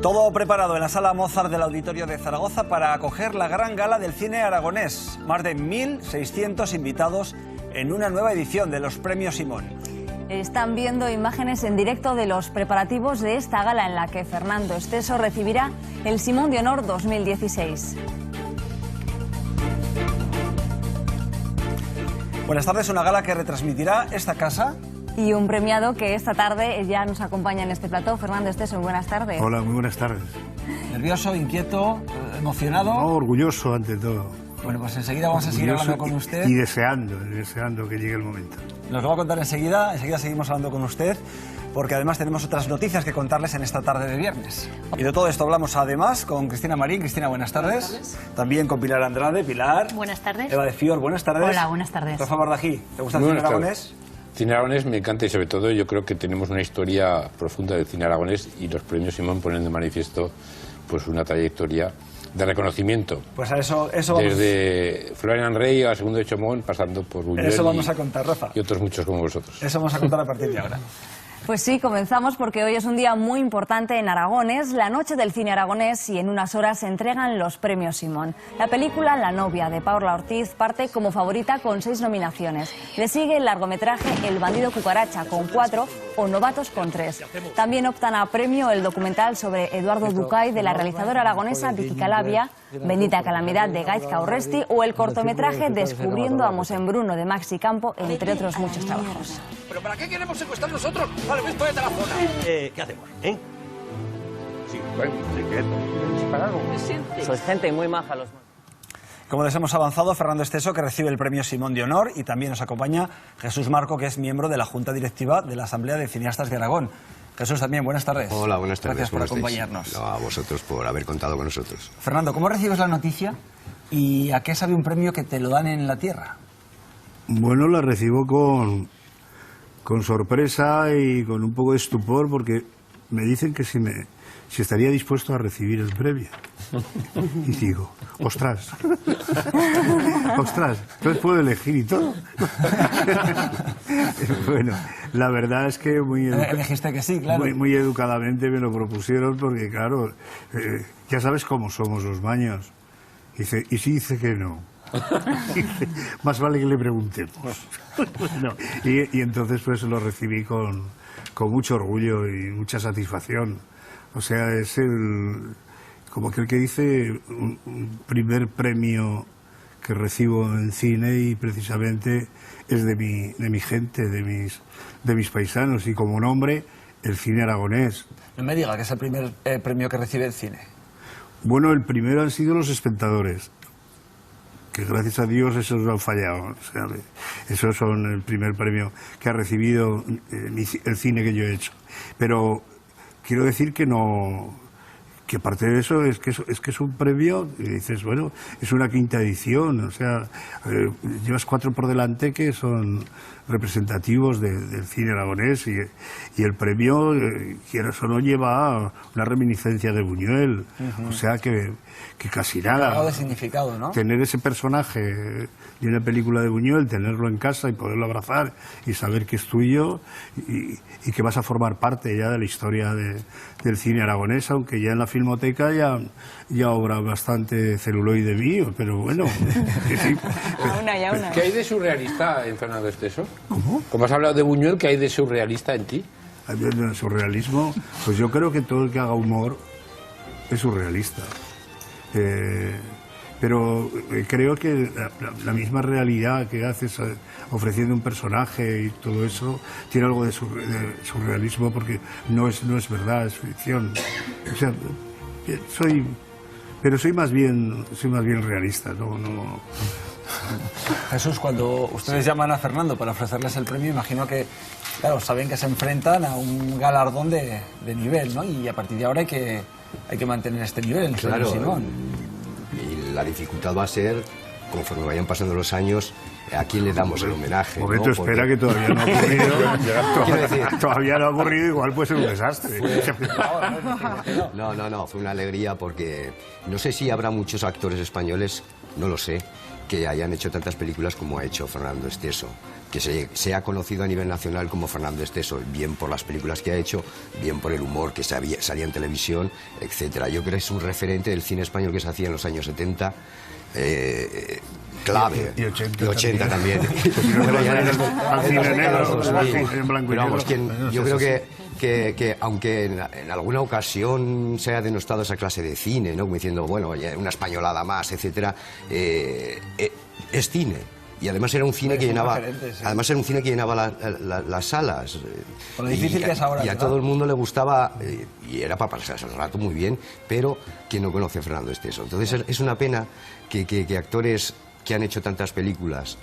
Todo preparado en la Sala Mozart del Auditorio de Zaragoza para acoger la gran gala del cine aragonés. Más de 1.600 invitados en una nueva edición de los Premios Simón. Están viendo imágenes en directo de los preparativos de esta gala en la que Fernando Esteso recibirá el Simón de Honor 2016. Buenas tardes, una gala que retransmitirá esta casa. Y un premiado que esta tarde ya nos acompaña en este plató. Fernando Esteso, buenas tardes. Hola, muy buenas tardes. ¿Nervioso, inquieto, emocionado? No, orgulloso ante todo. Bueno, pues enseguida vamos a seguir hablando con usted. Y deseando que llegue el momento. Nos lo va a contar enseguida seguimos hablando con usted, porque además tenemos otras noticias que contarles en esta tarde de viernes. Y de todo esto hablamos además con Cristina Marín. Cristina, buenas tardes. Buenas tardes. También con Pilar Andrade. Pilar. Buenas tardes. Eva de Fior, buenas tardes. Hola, buenas tardes. Rafa Bardají, ¿te gusta el cine aragonés? Cine aragonés me encanta y sobre todo yo creo que tenemos una historia profunda del cine aragonés y los premios Simón ponen de manifiesto pues una trayectoria de reconocimiento. Pues a eso desde Florian Rey a Segundo de Chomón, pasando por Buñuel eso vamos a contar, Rafa. Y otros muchos como vosotros. Eso vamos a contar a partir de ahora. Pues sí, comenzamos porque hoy es un día muy importante en Aragón. Es la noche del cine aragonés y en unas horas se entregan los premios Simón. La película La novia, de Paula Ortiz, parte como favorita con 6 nominaciones. Le sigue el largometraje El bandido cucaracha con 4 o Novatos con 3. También optan a premio el documental sobre Eduardo Ducay de la realizadora aragonesa Vicky Calabia, Bendita calamidad de Gaizka Urresti o el cortometraje Descubriendo a Mosén Bruno de Maxi Campo, entre otros muchos trabajos. ¿Pero para qué queremos secuestrar nosotros? Vale, pues ponete a la zona. ¿Qué hacemos? Sí, bueno, Sois gente muy maja los... Como les hemos avanzado, Fernando Esteso, que recibe el premio Simón de Honor, y también nos acompaña Jesús Marco, que es miembro de la Junta Directiva de la Asamblea de Cineastas de Aragón. Jesús, también, buenas tardes. Hola, buenas tardes. Gracias por acompañarnos. No, a vosotros por haber contado con nosotros. Fernando, ¿cómo recibes la noticia y a qué sabe un premio que te lo dan en la tierra? Bueno, la recibo con sorpresa y con un poco de estupor porque me dicen que si estaría dispuesto a recibir el premio. Y digo, ostras, entonces puedo elegir y todo. Bueno, la verdad es que elegiste que sí, claro. Muy educadamente me lo propusieron porque, claro, ya sabes cómo somos los maños. Dice, ¿y si dice que no? Más vale que le preguntemos. No. Y entonces pues lo recibí con mucho orgullo y mucha satisfacción. O sea, es como aquel que dice, un primer premio que recibo en cine y precisamente es de mi gente, de mis paisanos, y como nombre, el cine aragonés. No me diga que es el primer premio que recibe el cine. Bueno, el primero han sido Los Espectadores, que gracias a Dios esos no han fallado. O sea, esos son el primer premio que ha recibido el cine que yo he hecho. Pero quiero decir que aparte de eso es que es un premio y dices, bueno, es una quinta edición, o sea, llevas 4 por delante que son representativos del cine aragonés y el premio, quieras o no, lleva una reminiscencia de Buñuel, o sea que casi nada. Algo de significado, ¿no? Tener ese personaje de una película de Buñuel, tenerlo en casa y poderlo abrazar y saber que es tuyo y que vas a formar parte ya de la historia del cine aragonés, aunque ya en la Filmoteca ya obra bastante celuloide mío, pero bueno. Sí. ¿Qué hay de surrealista en Fernando Esteso? ¿Cómo? Como has hablado de Buñuel, ¿qué hay de surrealista en ti? El surrealismo, pues yo creo que todo el que haga humor es surrealista. Pero creo que la misma realidad que haces ofreciendo un personaje y todo eso tiene algo de surrealismo, porque no es verdad, es ficción. O sea, soy más bien realista, no. Jesús, cuando ustedes llaman a Fernando para ofrecerles el premio, imagino que, claro, saben que se enfrentan a un galardón de nivel, ¿no? Y a partir de ahora hay que mantener este nivel en el Claro, Simón. Y la dificultad va a ser, conforme vayan pasando los años, ¿a quién le damos el homenaje? Un momento, ¿no? espera, que todavía no ha ocurrido. Todavía no ha ocurrido, igual puede ser un desastre. No, fue una alegría porque no sé si habrá muchos actores españoles, no lo sé, que hayan hecho tantas películas como ha hecho Fernando Esteso, que se ha conocido a nivel nacional como Fernando Esteso, bien por las películas que ha hecho, bien por el humor que salía en televisión, etcétera. Yo creo que es un referente del cine español que se hacía en los años 70, clave. Y 80 también. Bueno, ya al cine negro, en blanco y pero vamos, negro. yo creo que aunque en alguna ocasión se ha denostado esa clase de cine, ¿no? Como diciendo, bueno, una españolada más, etcétera, es cine. Y además era un cine que llenaba, además era un cine que llenaba las salas. Con lo difícil que es ahora. Y a todo el mundo le gustaba, y era para pasarse el rato muy bien, pero que no conoce a Fernando Esteso. Entonces es una pena que actores que han hecho tantas películas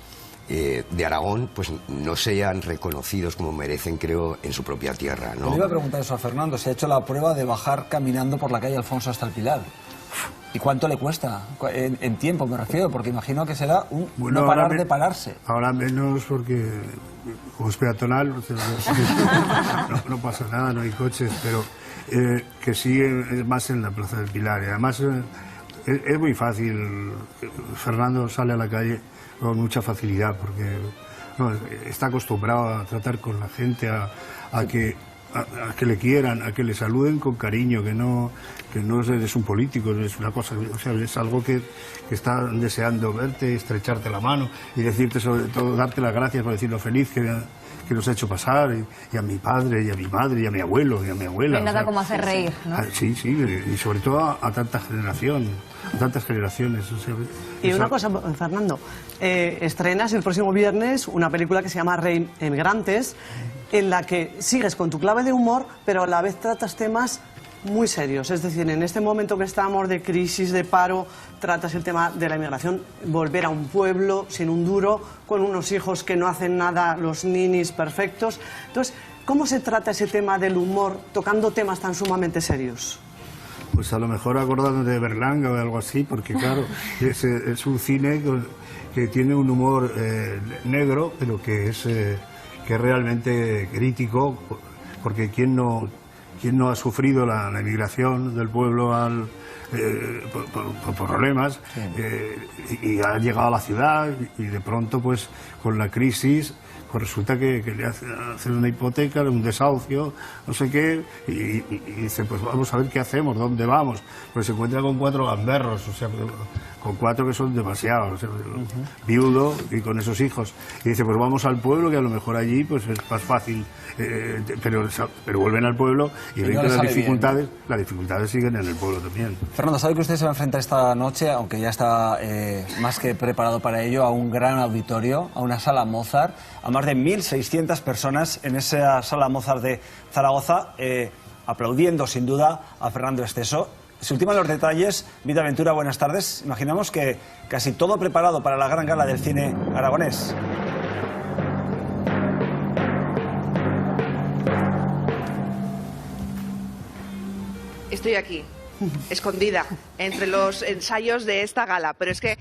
de Aragón, pues no sean reconocidos como merecen, creo, en su propia tierra, ¿no? Le iba a preguntar eso a Fernando, se ha hecho la prueba de bajar caminando por la calle Alfonso hasta el Pilar. ¿Y cuánto le cuesta? En tiempo me refiero, porque imagino que será no parar de pararse. Ahora menos porque como es peatonal, o sea, no pasa nada, no hay coches, pero que sí es más en la Plaza del Pilar. Y además es muy fácil, Fernando sale a la calle con mucha facilidad porque está acostumbrado a tratar con la gente, a que le quieran, a que le saluden con cariño, que no eres un político, es una cosa, o sea, es algo que están deseando verte, estrecharte la mano y decirte, sobre todo, darte las gracias por decir lo feliz que nos ha hecho pasar, y a mi padre, y a mi madre, y a mi abuelo, y a mi abuela. No hay nada como hacer reír, ¿no? Sí, y sobre todo a tanta generación, a tantas generaciones. O sea, y una cosa, Fernando, estrenas el próximo viernes una película que se llama Emigrantes, en la que sigues con tu clave de humor, pero a la vez tratas temas muy serios. Es decir, en este momento que estamos de crisis, de paro, tratas el tema de la inmigración, volver a un pueblo sin un duro, con unos hijos que no hacen nada, los ninis perfectos. Entonces, ¿cómo se trata ese tema del humor tocando temas tan sumamente serios? Pues a lo mejor acordándote de Berlanga o de algo así, porque claro, es un cine que tiene un humor negro, pero que es realmente crítico, porque ¿quién no ha sufrido la emigración del pueblo por problemas, y ha llegado a la ciudad y de pronto, pues con la crisis, pues resulta que le hacen una hipoteca, un desahucio, no sé qué, y dice, pues vamos a ver qué hacemos, dónde vamos. Pues se encuentra con 4 gamberros, o sea, con 4 que son demasiados, o sea, viudo y con esos hijos. Y dice, pues vamos al pueblo, que a lo mejor allí pues es más fácil, pero vuelven al pueblo y ven que las dificultades siguen en el pueblo también. Fernando, sabe que usted se va a enfrentar esta noche, aunque ya está más que preparado para ello, a un gran auditorio, a una sala Mozart, a más de 1.600 personas en esa sala Mozart de Zaragoza, aplaudiendo sin duda a Fernando Esteso. Se ultiman los detalles. Vida Ventura, buenas tardes. Imaginamos que casi todo preparado para la gran gala del cine aragonés. Estoy aquí, escondida entre los ensayos de esta gala, pero es que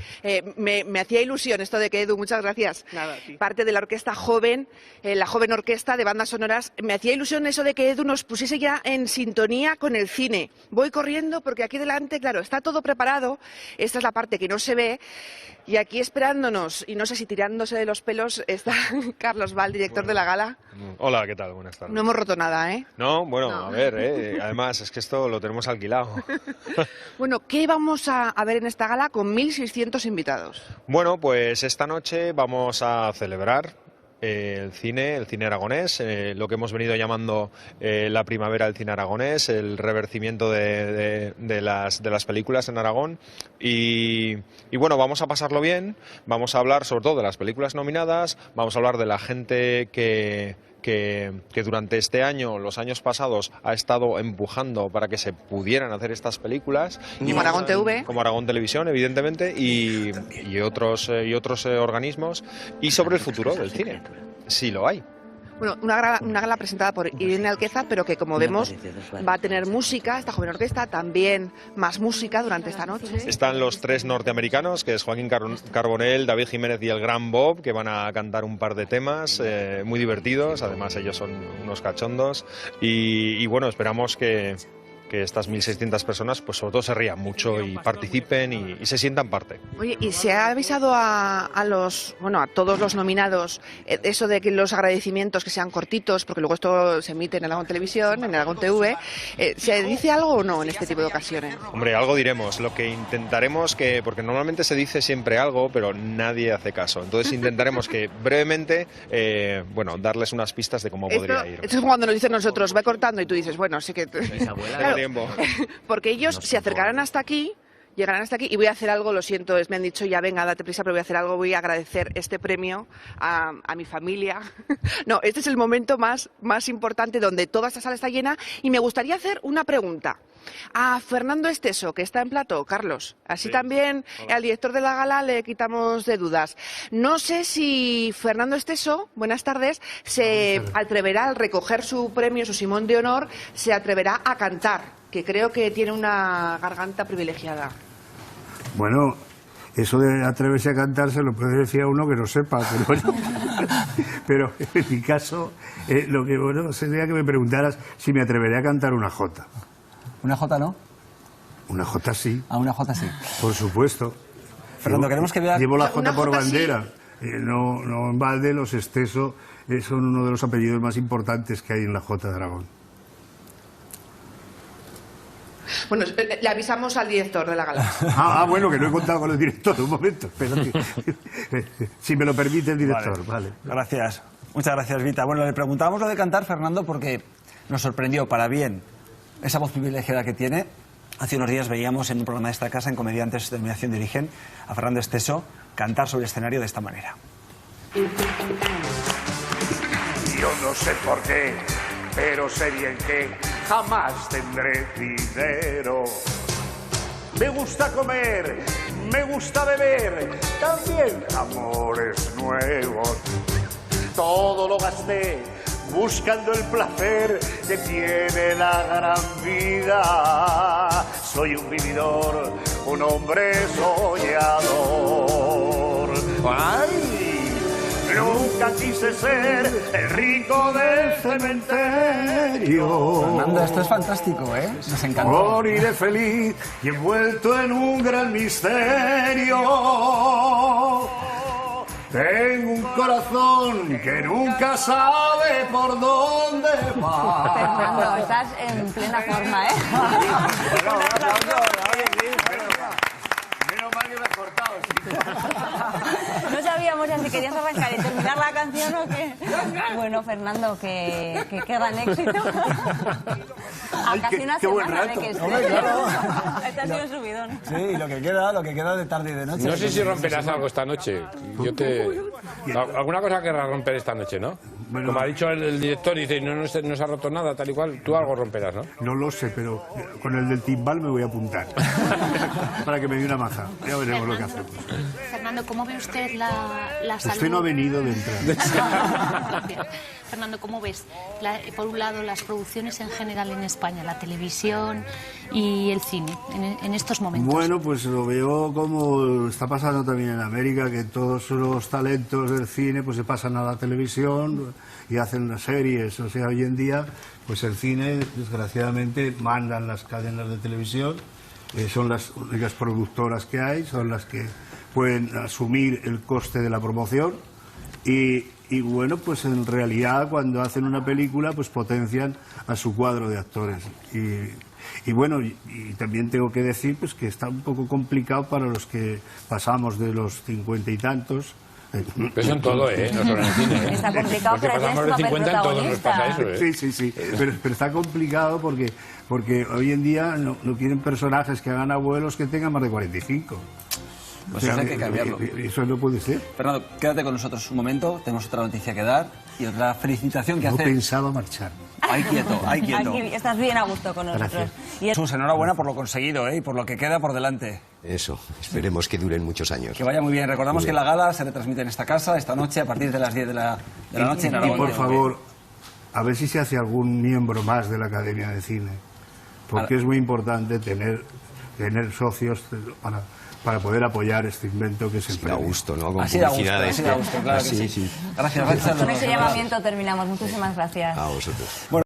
me hacía ilusión esto de que Edu, muchas gracias, Nada, sí. parte de la orquesta joven, la joven orquesta de bandas sonoras, me hacía ilusión eso de que Edu nos pusiese ya en sintonía con el cine. Voy corriendo porque aquí delante, claro, está todo preparado, esta es la parte que no se ve, y aquí esperándonos, y no sé si tirándose de los pelos, está Carlos Val, director de la gala. Hola, ¿qué tal? Buenas tardes. No hemos roto nada, ¿eh? No, bueno, No. a ver, además es que esto lo tenemos alquilado. Bueno, ¿qué vamos a ver en esta gala con 1.600 invitados? Bueno, pues esta noche vamos a celebrar el cine aragonés, lo que hemos venido llamando la primavera del cine aragonés, el revercimiento de las películas en Aragón y bueno, vamos a pasarlo bien, vamos a hablar sobre todo de las películas nominadas, vamos a hablar de la gente que durante este año, los años pasados, ha estado empujando para que se pudieran hacer estas películas. Como Aragón TV. Como Aragón Televisión, evidentemente, y otros organismos, y sobre el futuro del cine, si lo hay. Bueno, una gala presentada por Irene Alqueza, pero que, como vemos, va a tener música, esta joven orquesta, también más música durante esta noche. Están los 3 norteamericanos, que es Joaquín Carbonell, David Jiménez y el Gran Bob, que van a cantar un par de temas muy divertidos, además ellos son unos cachondos, y bueno, esperamos que estas 1.600 personas, pues sobre todo se rían mucho y participen y se sientan parte. Oye, ¿y se ha avisado a todos los nominados eso de que los agradecimientos que sean cortitos, porque luego esto se emite en Aragón Televisión, en Aragón TV, ¿se dice algo o no en este tipo de ocasiones? Hombre, algo diremos, lo que intentaremos porque normalmente se dice siempre algo, pero nadie hace caso. Entonces intentaremos que brevemente, darles unas pistas de cómo podría ir. Esto es cuando nos dicen nosotros, va cortando y tú dices, bueno, sí que... Claro, tiempo. Porque ellos se acercarán hasta aquí, llegarán hasta aquí y voy a hacer algo, lo siento, me han dicho ya, venga, date prisa, pero voy a hacer algo, voy a agradecer este premio a mi familia. No, este es el momento más importante donde toda esta sala está llena y me gustaría hacer una pregunta a Fernando Esteso, que está en plató, Carlos. Así también al director de la gala le quitamos de dudas. No sé si Fernando Esteso, buenas tardes, se atreverá al recoger su premio, su Simón de Honor, se atreverá a cantar, que creo que tiene una garganta privilegiada. Bueno, eso de atreverse a cantar se lo puede decir a uno que no sepa, pero en mi caso, lo que sería que me preguntaras si me atrevería a cantar una jota. ¿Una jota no? Una jota sí. Ah, una jota sí. Por supuesto. Fernando, queremos que vea... Llevo la jota por jota bandera. Sí. No en balde, los Esteso son uno de los apellidos más importantes que hay en la jota de Aragón. Bueno, le avisamos al director de la gala. Bueno, que no he contado con el director. Un momento, espérate. Si me lo permite el director, vale. Gracias. Muchas gracias, Vita. Bueno, le preguntábamos lo de cantar, Fernando, porque nos sorprendió para bien esa voz privilegiada que tiene. Hace unos días veíamos en un programa de esta casa, en Comediantes de Dominación de Origen, a Fernando Esteso cantar sobre el escenario de esta manera. Yo no sé por qué, pero sé bien que jamás tendré dinero. Me gusta comer, me gusta beber, también amores nuevos. Todo lo gasté buscando el placer que tiene la gran vida. Soy un vividor, un hombre soñador. ¡Ay! Nunca quise ser el rico del cementerio. Fernando, esto es fantástico, ¿eh? Nos encantó. Moriré feliz y envuelto en un gran misterio. Tengo un corazón que nunca sabe por dónde va. Fernando, estás en plena forma, ¿eh? Menos mal que me has cortado. No sabíamos si querías arrancar y terminar la canción o qué. Bueno, Fernando, que gran éxito. A casi una semana de que estés. Este ha sido un subidón. Sí, y lo que queda de tarde y de noche. No sé si romperás algo esta noche. Alguna cosa querrás romper esta noche, ¿no? Bueno, como ha dicho el director, dice, no se ha roto nada, tal y cual, tú algo romperás, ¿no? No lo sé, pero con el del timbal me voy a apuntar. Para que me dé una maja. Ya veremos lo que hacemos. Fernando, ¿cómo ve usted la salud? Usted no ha venido de entrada. Fernando, ¿cómo ves, por un lado, las producciones en general en España, la televisión y el cine, en estos momentos? Bueno, pues lo veo como está pasando también en América, que todos los talentos del cine pues se pasan a la televisión y hacen las series. O sea, hoy en día, pues el cine, desgraciadamente, mandan las cadenas de televisión, son las únicas productoras que hay, son las que pueden asumir el coste de la promoción y bueno, pues en realidad cuando hacen una película pues potencian a su cuadro de actores y bueno, y también tengo que decir pues que está un poco complicado para los que pasamos de los 50 y tantos. Pero eso en todo, no solo en el cine. Está complicado, pero pasamos de 50 en todos nos pasa eso, Sí. Pero está complicado porque hoy en día no quieren personajes que hagan abuelos que tengan más de 45. Pues eso hay que cambiarlo. Eso no puede ser. Fernando, quédate con nosotros un momento. Tenemos otra noticia que dar y otra felicitación que hacer. No pensaba marchar. Ahí quieto. Aquí estás bien a gusto con nosotros. Gracias. Jesús, enhorabuena por lo conseguido y por lo que queda por delante. Eso, esperemos que duren muchos años. Que vaya muy bien. Recordamos que la gala se retransmite en esta casa esta noche a partir de las 10 de la noche en Aragón. Y por favor, a ver si se hace algún miembro más de la Academia de Cine. Porque es muy importante tener socios para poder apoyar este invento que es el premio. Da gusto, ¿no? Con así da gusto, publicidades. claro que sí. Gracias. Con ese llamamiento terminamos. Muchísimas gracias. A vosotros. Bueno,